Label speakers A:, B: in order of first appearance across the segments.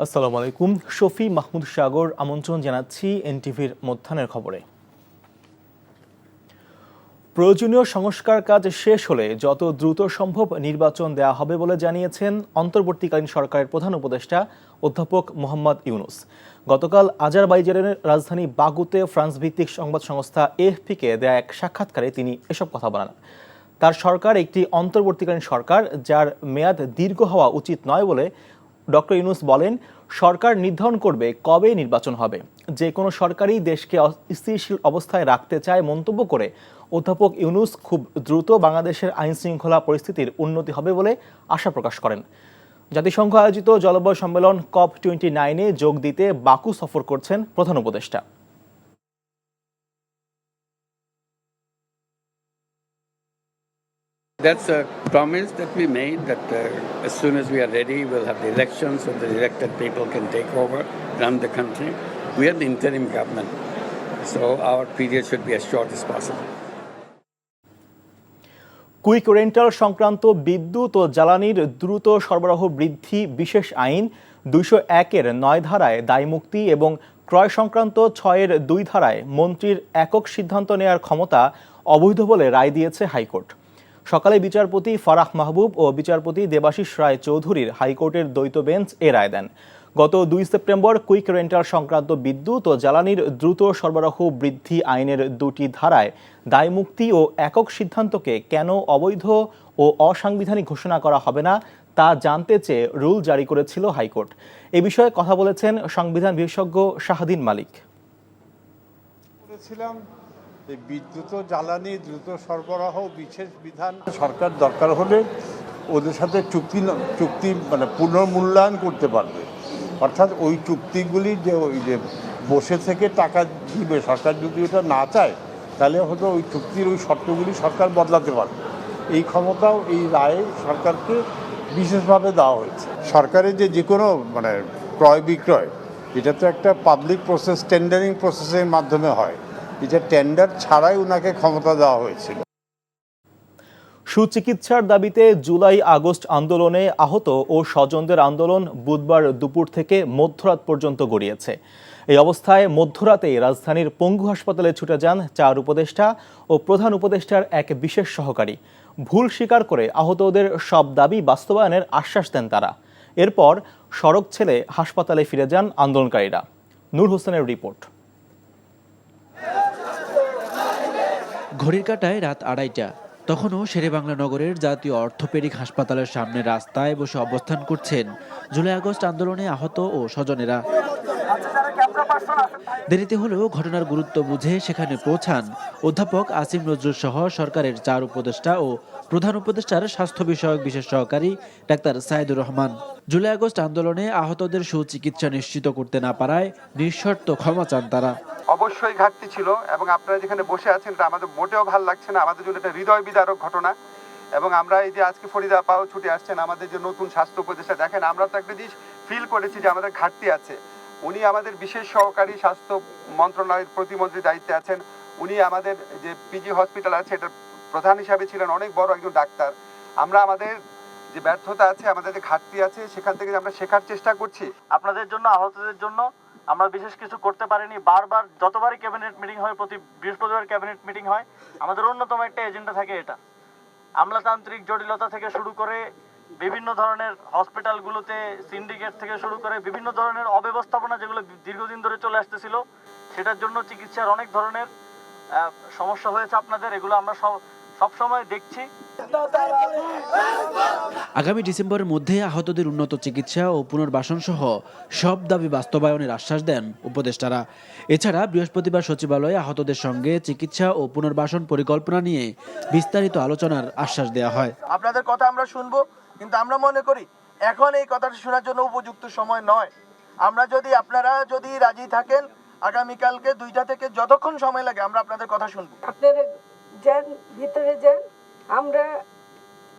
A: আসসালামু আলাইকুম। শফি মাহমুদ সাগর আমন্ত্রণ জানাচ্ছি এনটিভির মধ্যাহ্নের খবরে। প্রয়োজনীয় সংস্কার কাজ শেষ হলে যত দ্রুত সম্ভব নির্বাচন দেওয়া হবে বলে জানিয়েছেন অন্তর্বর্তীকালীন সরকারের প্রধান উপদেষ্টা অধ্যাপক মোহাম্মদ ইউনুস। গতকাল আজারবাইজানের রাজধানী বাকুতে ফ্রান্স ভিত্তিক সংবাদ সংস্থা এএফপিকে দেয়া এক সাক্ষাৎকারে তিনি এসব কথা বলেন। তার সরকার একটি অন্তর্বর্তীকালীন সরকার, যার মেয়াদ দীর্ঘ হওয়া উচিত নয় বলে ডক্টর ইউনুস বলেন, সরকার নির্ধারণ করবে কবে নির্বাচন হবে। যে কোনো সরকারই দেশকে স্থিতিশীল অবস্থায় রাখতে চায় মন্তব্য করে অধ্যাপক ইউনুস খুব দ্রুত বাংলাদেশের আইন শৃঙ্খলা পরিস্থিতির উন্নতি হবে বলে আশা প্রকাশ করেন। জাতিসংঘ আয়োজিত জলবায়ু সম্মেলন COP29-এ যোগ দিতে বাকু সফর করছেন প্রধান উপদেষ্টা।
B: That's a promise that we made that as soon as we are ready, we'll have the elections so the elected people can take over, run the country. We are the interim government, so our period should be as short as possible.
A: Quick rental সংক্রান্ত বিদ্যুৎ ও জ্বালানির দ্রুত সরবরাহ বৃদ্ধি বিশেষ আইন 201-এর 9 ধারায় দায়মুক্তি এবং ক্রয় সংক্রান্ত 6-এর 2 ধারায় মন্ত্রীর একক সিদ্ধান্ত নেওয়ার ক্ষমতা অবৈধ বলে রায় দিয়েছে হাইকোর্ট। সকালে বিচারপতি ফারাহ মাহবুব ও বিচারপতি দেবাশিস রায় চৌধুরীর হাইকোর্টের দ্বৈত বেঞ্চ এ রায় দেন। গত 2 সেপ্টেম্বর কুইক রেন্টাল সংক্রান্ত বিদ্যুৎ ও জ্বালানির দ্রুত সরবরাহ বৃদ্ধি আইনের 2টি ধারায় দায়মুক্তি ও একক সিদ্ধান্তকে কেন অবৈধ ও অসাংবিধানিক ঘোষণা করা হবে না তা জানতে চেয়ে রুল জারি করেছিল হাইকোর্ট। এ বিষয়ে কথা বলেছেন সংবিধান বিশেষজ্ঞ শাহদিন মালিক।
C: বিদ্যুৎ ও জ্বালানি দ্রুত সরবরাহ বিশেষ বিধান সরকার দরকার হলে ওদের সাথে চুক্তি মানে পুনর্মূল্যায়ন করতে পারবে। অর্থাৎ ওই চুক্তিগুলি যে বসে থেকে টাকা দিবে সরকার, যদি ওটা না চায় তাহলে হয়তো ওই চুক্তির ওই শর্তগুলি সরকার বদলাতে পারবে। এই ক্ষমতাও এই রায়ে সরকারকে বিশেষভাবে দেওয়া হয়েছে। সরকারের যে কোনো মানে ক্রয় বিক্রয়, এটা তো একটা পাবলিক প্রসেস, টেন্ডারিং প্রসেসের মাধ্যমে হয়। এটা টেন্ডার ছাড়াই ওনাকে ক্ষমতা দেওয়া হয়েছিল।
A: সুচিকিৎসার দাবিতে জুলাই আগস্ট আন্দোলনে আহত ও স্বজনদের আন্দোলন বুধবার দুপুর থেকে মধ্যরাত পর্যন্ত গড়িয়েছে। এই অবস্থায় মধ্যরাতেই রাজধানীর পঙ্গু হাসপাতালে ছুটে যান 4 উপদেষ্টা ও প্রধান উপদেষ্টার এক বিশেষ সহকারী। ভুল স্বীকার করে আহতদের সব দাবি বাস্তবায়নের আশ্বাস দেন তারা। এরপর সড়ক ছেড়ে হাসপাতালে ফিরে যান আন্দোলনকারীরা। নূর হোসেনের রিপোর্ট।
D: ঘড়ির কাঁটায় রাত 2:30। তখনও শেরেবাংলা নগরের জাতীয় অর্থোপেডিক হাসপাতালের সামনে রাস্তায় বসে অবস্থান করছেন জুলাই আগস্ট আন্দোলনে আহত ও স্বজনেরা। দেরিতে হলেও ঘটনার গুরুত্ব বুঝে সেখানে পৌঁছান অধ্যাপক আসিম নজরুল সহ সরকারের 4 উপদেষ্টা ও প্রধান উপদেষ্টার স্বাস্থ্য বিষয়ক বিশেষ সহকারী doctor Saidur Rahman. July August আন্দোলনে আহতদের সুচিকিৎসা নিশ্চিত করতে না পারায় নিঃশর্ত ক্ষমা চান তারা।
E: অবশ্যই ঘাটতি ছিল এবং আপনারা যেখানে বসে আছেন এটা আমাদের মোটেও ভালো লাগছে না। আমাদের জন্য এটা হৃদয় বিদারক ঘটনা। এবং আমরা এই যে আজকে ফরিদা আপাও ছুটে আসছেন, আমাদের যে নতুন স্বাস্থ্য উপদেষ্টা, দেখেন আমরা তো একটা জিনিস ফিল করেছি যে আমাদের ঘাটতি আছে। উনি আমাদের বিশেষ সহকারী স্বাস্থ্য মন্ত্রণালয়ের প্রতিমন্ত্রীর দায়িত্বে আছেন। উনি আমাদের যে পিজি হসপিটাল আছে এটার প্রধান হিসাবে ছিলেন, অনেক বড় একজন ডাক্তার। আমরা আমাদের যে ব্যর্থতা আছে, আমাদের যে ঘাটতি আছে, সেখান থেকে আমরা শেখার চেষ্টা করছি।
F: আপনাদের জন্য, আহতদের জন্য আমরা বিশেষ কিছু করতে পারিনি। বারবার যতবারই ক্যাবিনেট মিটিং হয়, প্রতি বৃহস্পতিবার ক্যাবিনেট মিটিং হয়, আমাদের অন্যতম একটা এজেন্ডা থাকে এটা। আমলাতান্ত্রিক জটিলতা থেকে শুরু করে বিভিন্ন ধরনের হসপিটালগুলোতে সিন্ডিকেট থেকে শুরু করে বিভিন্ন ধরনের অব্যবস্থাপনা যেগুলো দীর্ঘদিন ধরে চলে আসতেছিল, সেটার জন্য চিকিৎসার অনেক ধরনের সমস্যা হয়েছে আপনাদের। এগুলো আমরা সবসময় দেখছি।
D: আগামী ডিসেম্বরের মধ্যে আহতদের উন্নত চিকিৎসা ও পুনর্বাসন সহ সব দাবি বাস্তবায়নের আশ্বাস দেন উপদেষ্টারা। এছাড়া বৃহস্পতিবার সচিবালয়ে আহতদের সঙ্গে চিকিৎসা ও পুনর্বাসন পরিকল্পনা নিয়ে বিস্তারিত আলোচনার আশ্বাস দেওয়া হয়।
F: আপনাদের কথা আমরা শুনবো, কিন্তু আমরা মনে করি এখন এই কথাটা শোনার জন্য উপযুক্ত সময় নয়। আপনারা যদি রাজি থাকেন, আগামীকালকে 2টা থেকে যতক্ষণ সময় লাগে আমরা আপনাদের কথা শুনবো।
G: আপনারা যান, ভিতরে যান। আমরা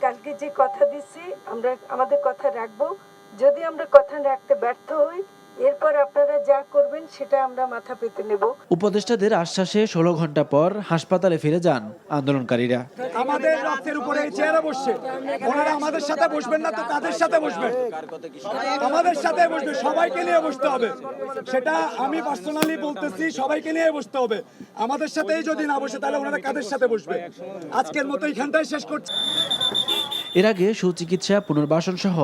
G: কালকে যে কথা দিচ্ছি আমরা আমাদের কথা রাখবো। যদি আমরা কথা রাখতে ব্যর্থ হই এরপর আপনারা যা করবেন সেটা আমরা মাথা পেতে নেব।
D: উপদেষ্টাদের আশ্বাসে 16 ঘন্টা পর হাসপাতালে ফিরে যান আন্দোলনকারীরা।
H: আমাদের রক্তের উপরে এই চেয়ারে বসছে, ওনারা আমাদের সাথে বসবেন না তো কাদের সাথে বসবেন? আমাদের সাথে বসবে, সবাইকে নিয়ে বসতে হবে। সেটা আমি পার্সোনালি বলতেছি, সবাইকে নিয়ে বসতে হবে। আমাদের সাথেই যদি না বসে তাহলে ওনারা কাদের সাথে বসবে? আজকের মতো এখানটাই শেষ করছি।
D: এর আগে সুচিকিৎসা, পুনর্বাসন সহ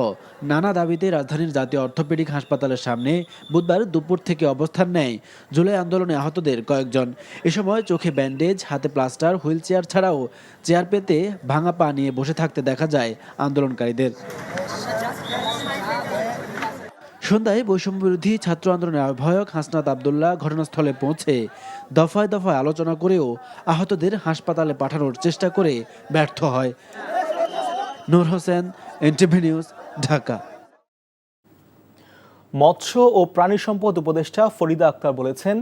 D: নানা দাবিতে রাজধানীর জাতীয় অর্থোপেডিক হাসপাতালের সামনে বুধবার দুপুর থেকে অবস্থান নেয় জুলাই আন্দোলনে আহতদের কয়েকজন। এ সময় চোখে ব্যান্ডেজ, হাতে প্লাস্টার, হুইল চেয়ার ছাড়াও চেয়ার পেতে ভাঙা পা নিয়ে বসে থাকতে দেখা যায় আন্দোলনকারীদের। সন্ধ্যায় বৈষম্য বিরোধী ছাত্র আন্দোলনের আহ্বায়ক হাসনাত আবদুল্লাহ ঘটনাস্থলে পৌঁছে দফায় দফায় আলোচনা করেও আহতদের হাসপাতালে পাঠানোর চেষ্টা করে ব্যর্থ হয়। নূর হোসেন, এনটিভি নিউজ, ঢাকা।
A: মৎস্য ও প্রাণী সম্পদ উপদেষ্টা ফরিদা আক্তার বলেছেন,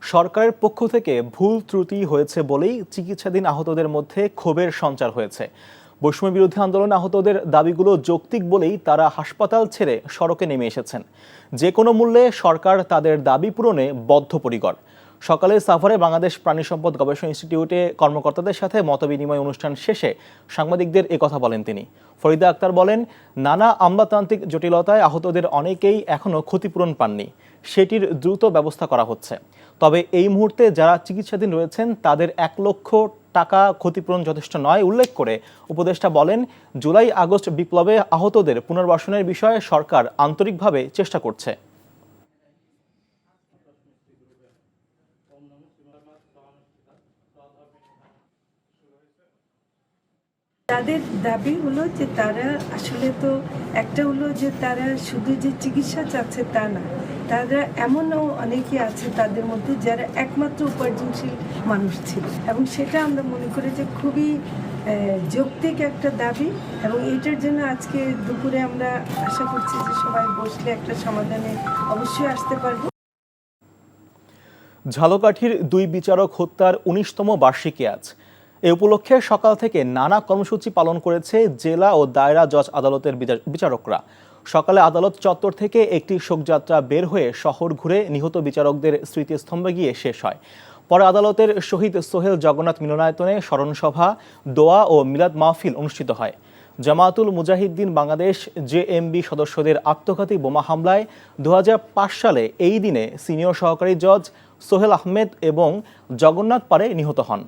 A: সরকারের পক্ষ থেকে ভুল ত্রুটি হয়েছে বলেই চিকিৎসাধীন আহতদের মধ্যে ক্ষোভের সঞ্চার হয়েছে। বৈষম্য বিরোধী আন্দোলনে আহতদের দাবিগুলো যৌক্তিক বলেই তারা হাসপাতাল ছেড়ে সড়কে নেমে এসেছেন। যে কোনো মূল্যে সরকার তাদের দাবি পূরণে বদ্ধপরিকর। সকালে সাভারে বাংলাদেশ প্রাণী সম্পদ গবেষণা ইনস্টিটিউটে কর্মকর্তাদের সাথে মতবিনিময় অনুষ্ঠান শেষে সাংবাদিকদের একথা বলেন তিনি। ফরিদা আক্তার বলেন, নানা আমলাতান্ত্রিক জটিলতায় আহতদের অনেকেই এখনও ক্ষতিপূরণ পাননি, সেটির দ্রুত ব্যবস্থা করা হচ্ছে। তবে এই মুহূর্তে যারা চিকিৎসাধীন রয়েছেন তাদের 1 লক্ষ টাকা ক্ষতিপূরণ যথেষ্ট নয় উল্লেখ করে উপদেষ্টা বলেন, জুলাই আগস্ট বিপ্লবে আহতদের পুনর্বাসনের বিষয়ে সরকার আন্তরিকভাবে চেষ্টা করছে।
G: তাদের দাবি হলো যে তারা আসলে তো একটা হলো যে তারা শুধু যে চিকিৎসা চাচ্ছে তা না, তারা এমনও অনেকে আছে তাদের মধ্যে যারা একমাত্র উপার্জনশীল মানুষ ছিল, এবং সেটা আমরা মনে করি যে খুবই যৌক্তিক একটা দাবি। এবং এটার জন্য আজকে দুপুরে আমরা আশা করছি যে সবাই বসলে একটা সমাধানে অবশ্যই আসতে পারবো।
A: ঝালকাঠির 2 বিচারক হত্যার 19তম বার্ষিকী আজ। এ উপলক্ষে সকাল থেকে নানা কর্মসূচি পালন করেছে জেলা ও দায়রা জজ আদালতের বিচারকরা। সকালে আদালত চত্বর থেকে একটি শোকযাত্রা বের হয়ে শহর ঘুরে নিহত বিচারকদের স্মৃতিস্তম্ভে গিয়ে শেষ হয়। পরে আদালতের শহীদ সোহেল জগন্নাথ মিলনায়তনে স্মরণসভা, দোয়া ও মিলাদ মাহফিল অনুষ্ঠিত হয়। জামায়াতুল মুজাহিদ্দিন বাংলাদেশ জেএমবি সদস্যদের আত্মঘাতী বোমা হামলায় 2005 সালে এই দিনে সিনিয়র সহকারী জজ সোহেল আহমেদ এবং জগন্নাথ পারে নিহত হন।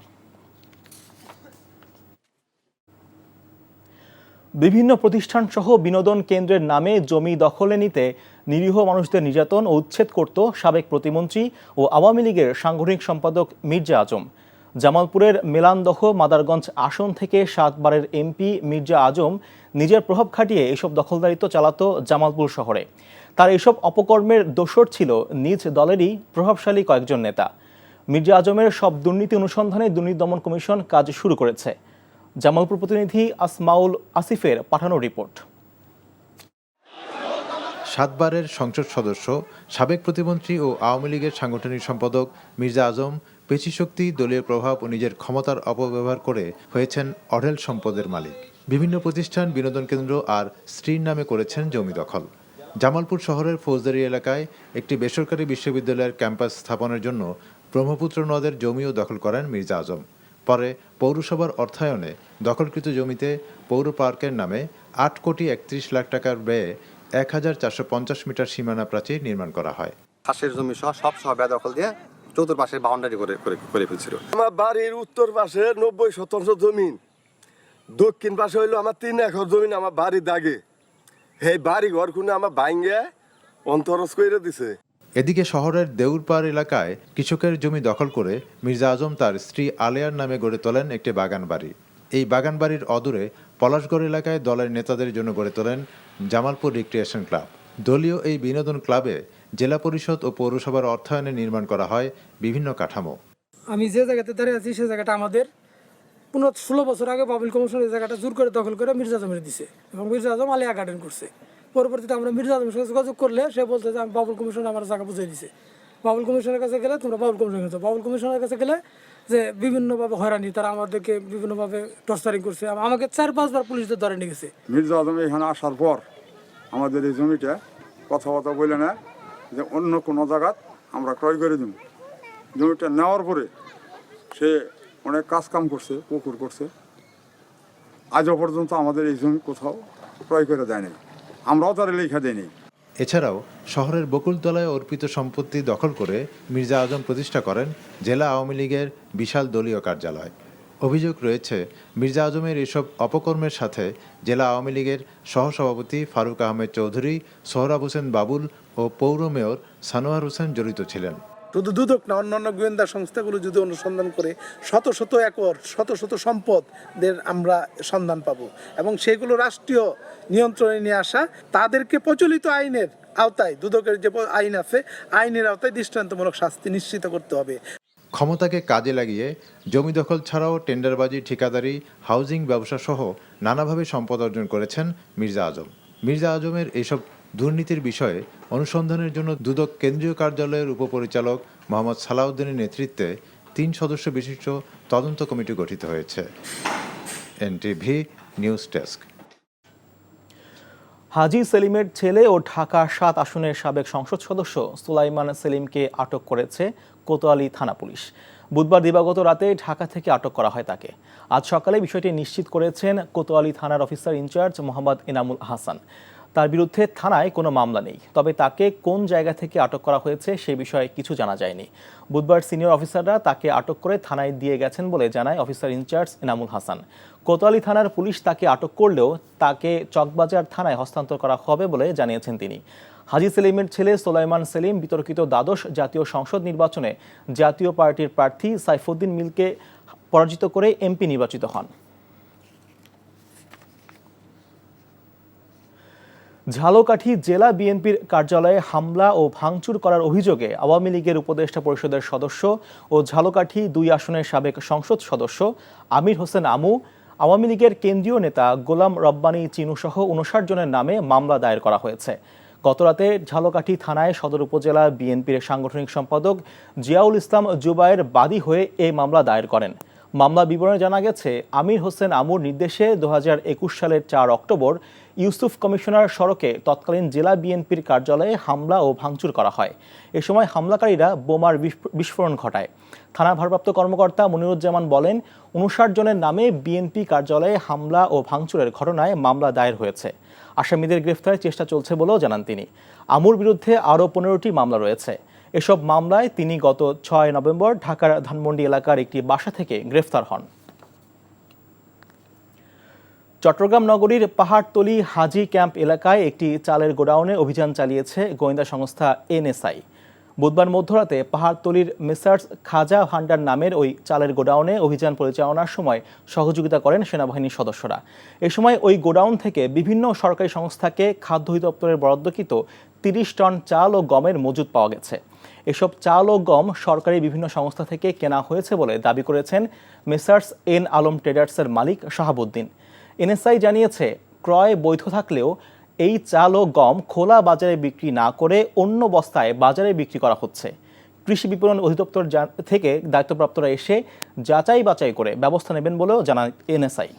A: বিভিন্ন প্রতিষ্ঠান সহ বিনোদন কেন্দ্রের নামে জমি দখলে নিতে নিরীহ মানুষদের নির্যাতন ও উচ্ছেদ করত সাবেক প্রতিমন্ত্রী ও আওয়ামী লীগের সাংগঠনিক সম্পাদক মির্জা আজম। জামালপুরের মেলান্দহ মাদারগঞ্জ আসন থেকে 7 বারের এমপি মির্জা আজম নিজের প্রভাব খাটিয়ে এসব দখলদারিত্ব চালাত জামালপুর শহরে। তার এসব অপকর্মের দোসর ছিল নিজ দলেরই প্রভাবশালী কয়েকজন নেতা। মির্জা আজমের সব দুর্নীতি অনুসন্ধানে দুর্নীতি দমন কমিশন কাজ শুরু করেছে। জামালপুর প্রতিনিধি আসমাউল আসিফের পাঠানো রিপোর্ট।
I: 7 বারের সংসদ সদস্য, সাবেক প্রতিমন্ত্রী ও আওয়ামী লীগের সাংগঠনিক সম্পাদক মির্জা আজম পেশিশক্তি, দলীয় প্রভাব ও নিজের ক্ষমতার অপব্যবহার করে হয়েছেন অঢেল সম্পদের মালিক। বিভিন্ন প্রতিষ্ঠান, বিনোদন কেন্দ্র আর স্ত্রীর নামে করেছেন জমি দখল। জামালপুর শহরের ফৌজদারি এলাকায় একটি বেসরকারি বিশ্ববিদ্যালয়ের ক্যাম্পাস স্থাপনের জন্য ব্রহ্মপুত্র নদের জমিও দখল করেন মির্জা আজম। পরে পৌরসভার অর্থায়নে দখলকৃত জমিতে পৌর পার্কের নামে 8 কোটি 31 লাখ টাকার ব্যয়ে 1450 মিটার সীমানা প্রাচীর নির্মাণ করা হয়।
J: পাশের জমি সব বেদখল দিয়ে চতুর্পাশের বাউন্ডারি করে ফেলছিল।
K: আমার বাড়ির উত্তর পাশে 90% জমিন, দক্ষিণ পাশে হইলো আমার 3 একর জমিন আমার বাড়ির দাগে। এই বাড়ি ঘর খুনে আমার ভাঙ্গে অন্তরস করে দিছে।
I: এদিকে শহরের দেউরপাড় এলাকায় কৃষকের জমি দখল করে মির্জা আজম তার স্ত্রী আলেয়ার নামে গড়ে তোলেন একটি বাগান বাড়ি। এই বাগান বাড়ির অদূরে পলাশগড় এলাকায় দলের নেতাদের জন্য গড়ে তোলেন জামালপুর রিক্রিয়েশন ক্লাব। দলীয় এই বিনোদন ক্লাবে জেলা পরিষদ ও পৌরসভার অর্থায়নে নির্মাণ করা হয় বিভিন্ন কাঠামো।
L: আমি যে জায়গাতে দাঁড়িয়ে আছি সেই জায়গাটা আমাদের 16 বছর আগে বাবুল কমিশন এই জায়গাটা জোর করে দখল করে মির্জা আজমের দিছে এবং মির্জা আজম আলিয়া গার্ডেন করছে। পরবর্তীতে আমরা মির্জা আজমের সাথে যোগাযোগ করলে সে বলছে যে আমি বাবুল কমিশন আমার জায়গা বুঝিয়ে দিছে। বাবুল কমিশনের কাছে গেলে তোমরা বাবুল কমিশনের কাছে, বাবুল কমিশনের কাছে গেলে যে বিভিন্নভাবে হয়রানি, তারা আমাদেরকে বিভিন্নভাবে টর্চারিং করছে। আমাকে 4-5 বার পুলিশদের ধরে নিয়ে গেছে।
M: মির্জা আজম এখানে আসার পর আমাদের এই জমিটা কথাবার্তা বলে না,
C: যে অন্য কোনো জায়গাত আমরা ক্রয় করে দিব। জমিটা নেওয়ার পরে সে অনেক কাজ কাম করছে, পুকুর করছে, আজও পর্যন্ত আমাদের এই জমি কোথাও ক্রয় করে দেয়নি, আমরাও তার লেখা দেয়নি।
I: এছাড়াও শহরের বকুলতলায় অর্পিত সম্পত্তি দখল করে মির্জা আজম প্রতিষ্ঠা করেন জেলা আওয়ামী লীগের বিশাল দলীয় কার্যালয়। অভিযোগ রয়েছে মির্জা আজমের এসব অপকর্মের সাথে জেলা আওয়ামী লীগের সহসভাপতি ফারুক আহমেদ চৌধুরী, সোহরাব হোসেন বাবুল ও পৌর মেয়র সানোয়ার হোসেন জড়িত ছিলেন।
H: শুধু দুদক না, অন্যান্য গোয়েন্দা সংস্থাগুলো যদি অনুসন্ধান করে শত শত একর, শত শত সম্পদের আমরা সন্ধান পাবো এবং সেগুলো রাষ্ট্রীয় নিয়ন্ত্রণে নিয়ে আসা, তাদেরকে প্রচলিত আইনের আওতায়, দুদকের যে আইন আছে আইনের আওতায় দৃষ্টান্তমূলক শাস্তি নিশ্চিত করতে হবে।
I: ক্ষমতাকে কাজে লাগিয়ে জমি দখল ছাড়াও টেন্ডারবাজি, ঠিকাদারি, হাউজিং ব্যবসা সহ নানাভাবে সম্পদ অর্জন করেছেন মির্জা আজম। মির্জা আজমের এসব দুর্নীতির বিষয়ে অনুসন্ধানের জন্য দুদক কেন্দ্রীয় কার্যালয়ের উপপরিচালক মোহাম্মদ সালাউদ্দিনের নেতৃত্বে 3 সদস্য বিশিষ্ট তদন্ত কমিটি গঠিত হয়েছে। NTV news desk.
A: হাজী সেলিমের ছেলে ও ঢাকা ৭ আসনের সাবেক সংসদ সদস্য সুলাইমান সেলিমকে আটক করেছে কোতোয়ালি থানা পুলিশ। বুধবার দিবাগত রাতে ঢাকা থেকে আটক করা হয় তাকে। আজ সকালে বিষয়টি নিশ্চিত করেছেন কোতোয়ালি থানার অফিসার ইনচার্জ মোহাম্মদ এনামুল হাসান। তার বিরুদ্ধে থানায় কোনো মামলা নেই, তবে তাকে কোন জায়গা থেকে আটক করা হয়েছে সে বিষয়ে কিছু জানা যায়নি। বুধবার সিনিয়র অফিসাররা তাকে আটক করে থানায় দিয়ে গেছেন বলে জানায় অফিসার ইনচার্জ এনামুল হাসান। কোতোয়ালি থানার পুলিশ তাকে আটক করলেও তাকে চকবাজার থানায় হস্তান্তর করা হবে বলে জানিয়েছেন তিনি। হাজী সেলিমের ছেলে সুলাইমান সেলিম বিতর্কিত দ্বাদশ জাতীয় সংসদ নির্বাচনে জাতীয় পার্টির প্রার্থী সাইফুদ্দিন মিলকে পরাজিত করে এমপি নির্বাচিত হন। ঝালকাঠি জেলা বিএনপির কার্যালয়ে হামলা ও ভাঙচুর করার অভিযোগে আওয়ামী লীগের উপদেষ্টা পরিষদের সদস্য ও ঝালকাঠি 2 আসনের সাবেক সংসদ সদস্য আমির হোসেন আমু, আওয়ামী লীগের কেন্দ্রীয় নেতা গোলাম রব্বানী চিনু সহ 59 জনের নামে মামলা দায়ের করা হয়েছে। গতরাতে ঝালকাঠি থানায় সদর উপজেলা বিএনপির সাংগঠনিক সম্পাদক জিয়াউল ইসলাম জুবায়ের বাদী হয়ে এই মামলা দায়ের করেন। মামলা বিবরণে জানা গেছে, আমির হোসেন আমুর নির্দেশে 2021 সালের 4 অক্টোবর ইউসুফ কমিশনার সড়কে তৎকালীন জেলা বিএনপির কার্যালয়ে হামলা ও ভাঙচুর করা হয়। এ সময় হামলাকারীরা বোমার বিস্ফোরণ ঘটায়। থানা ভারপ্রাপ্ত কর্মকর্তা মনিরুজ্জামান বলেন, 59 জনের নামে বিএনপি কার্যালয়ে হামলা ও ভাঙচুরের ঘটনায় মামলা দায়ের হয়েছে। আসামিদের গ্রেফতারের চেষ্টা চলছে বলেও জানান তিনি। আমুর বিরুদ্ধে আরও 15টি মামলা রয়েছে। এসব মামলায় তিনি গত 6 নভেম্বর ঢাকার ধানমন্ডি এলাকার একটি বাসা থেকে গ্রেফতার হন। চট্টগ্রাম নগরীর পাহাড়তলী হাজি ক্যাম্প এলাকায় একটি চালের গোডাউনে অভিযান চালিয়েছে গোয়েন্দা সংস্থা এনএসআই। বুধবার মধ্যরাতে পাহাড়তলীর মেসার্স খাজা ভান্ডার নামের ওই চালের গোডাউনে অভিযান পরিচালনার সময় সহযোগিতা করেন সেনাবাহিনীর সদস্যরা। এ সময় ওই গোডাউন থেকে বিভিন্ন সরকারি সংস্থাকে খাদ্য অধিদপ্তরের বরাদ্দকৃত 30 টন চাল ও গমের মজুদ পাওয়া গেছে। এসব চাল ও গম সরকারি বিভিন্ন সংস্থা থেকে কেনা হয়েছে বলে দাবি করেছেন মেসার্স এন আলম ট্রেডার্সের মালিক শাহাবুদ্দিন। এনএসআই জানিয়েছে, ক্রয় বৈধ থাকলেও এই চাল ও গম খোলা বাজারে বিক্রি না করে অন্য বস্তায় বাজারে বিক্রি করা হচ্ছে। কৃষি বিপণন অধিদপ্তর থেকে দায়িত্বপ্রাপ্তরা এসে যাচাই বাছাই করে ব্যবস্থা নেবেন বলেও জানায় এনএসআই।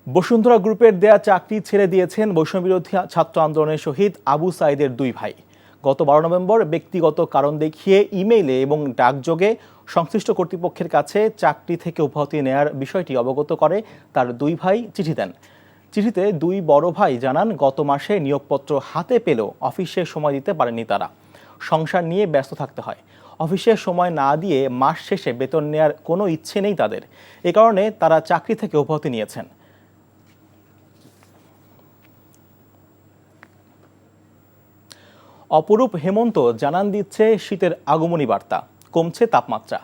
A: বসুন্ধরা গ্রুপের দেয়া চাকরি ছেড়ে দিয়েছেন বৈষম্যবিরোধী ছাত্র আন্দোলনের শহীদ আবু সাঈদের 2 ভাই। গত 12 নভেম্বর ব্যক্তিগত কারণ দেখিয়ে ইমেইলে এবং ডাকযোগে সংশ্লিষ্ট কর্তৃপক্ষের কাছে চাকরি থেকে অব্যাহতি নেয়ার বিষয়টি অবগত করে তার 2 ভাই চিঠি দেন। চিঠিতে 2 বড় ভাই জানান, গত মাসে নিয়োগপত্র হাতে পেলেও অফিসে সময় দিতে পারেননি তারা। সংসার নিয়ে ব্যস্ত থাকতে হয়। অফিসে সময় না দিয়ে মাস শেষে বেতন নেয়ার কোনো ইচ্ছে নেই তাদের। এ কারণে তারা চাকরি থেকে অব্যাহতি নিয়েছেন। অপরূপ হেমন্ত জানান দিচ্ছে শীতের আগমনী বার্তা, কমছে তাপমাত্রা।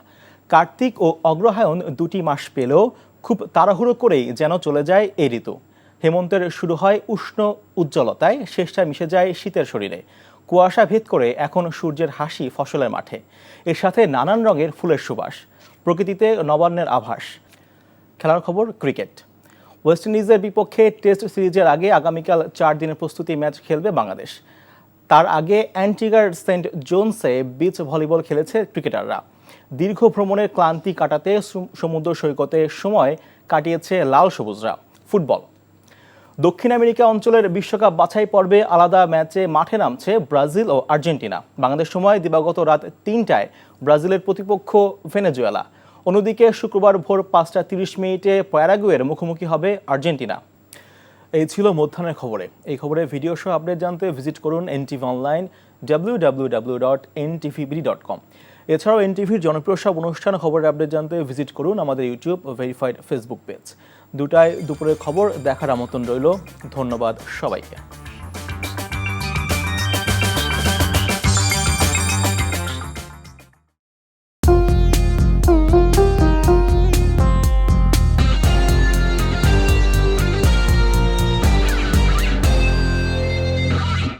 A: কার্তিক ও অগ্রহায়ণ 2টি মাস পেলেও খুব তাড়াহুড়ো করেই যেন চলে যায় এই ঋতু। হেমন্তের শুরু হয় উষ্ণ উজ্জ্বলতায়, শেষটা মিশে যায় শীতের শরীরে। কুয়াশা ভেদ করে এখন সূর্যের হাসি ফসলের মাঠে, এর সাথে নানান রঙের ফুলের সুবাস, প্রকৃতিতে নবান্নের আভাস। খেলার খবর, ক্রিকেট। ওয়েস্ট ইন্ডিজের বিপক্ষে টেস্ট সিরিজের আগে আগামীকাল 4 দিনের প্রস্তুতি ম্যাচ খেলবে বাংলাদেশ। তার আগে অ্যান্টিগার সেন্ট জোনসে বিচ ভলিবল খেলেছে ক্রিকেটাররা। দীর্ঘ ভ্রমণের ক্লান্তি কাটাতে সমুদ্র সৈকতে সময় কাটিয়েছে লাল সবুজরা। ফুটবল। দক্ষিণ আমেরিকা অঞ্চলের বিশ্বকাপ বাছাই পর্বে আলাদা ম্যাচে মাঠে নামছে ব্রাজিল ও আর্জেন্টিনা। বাংলাদেশ সময় দিবাগত রাত ৩টায় ব্রাজিলের প্রতিপক্ষ ভেনেজুয়েলা। অন্যদিকে শুক্রবার ভোর 5:30 প্যারাগুয়ের মুখোমুখি হবে আর্জেন্টিনা। এই ছিল মধ্যাহ্নের খবরে। এই খবরে ভিডিও সহ আপডেট জানতে ভিজিট করুন NTV অনলাইন www.ntvbd.com। এছাড়াও NTVর জনপ্রিয় সব অনুষ্ঠান খবরের আপডেট জানতে ভিজিট করুন আমাদের ইউটিউব ভেরিফাইড ফেসবুক পেজ। 2টায় দুপুরের খবর দেখার আমন্ত্রণ রইল। ধন্যবাদ সবাইকে।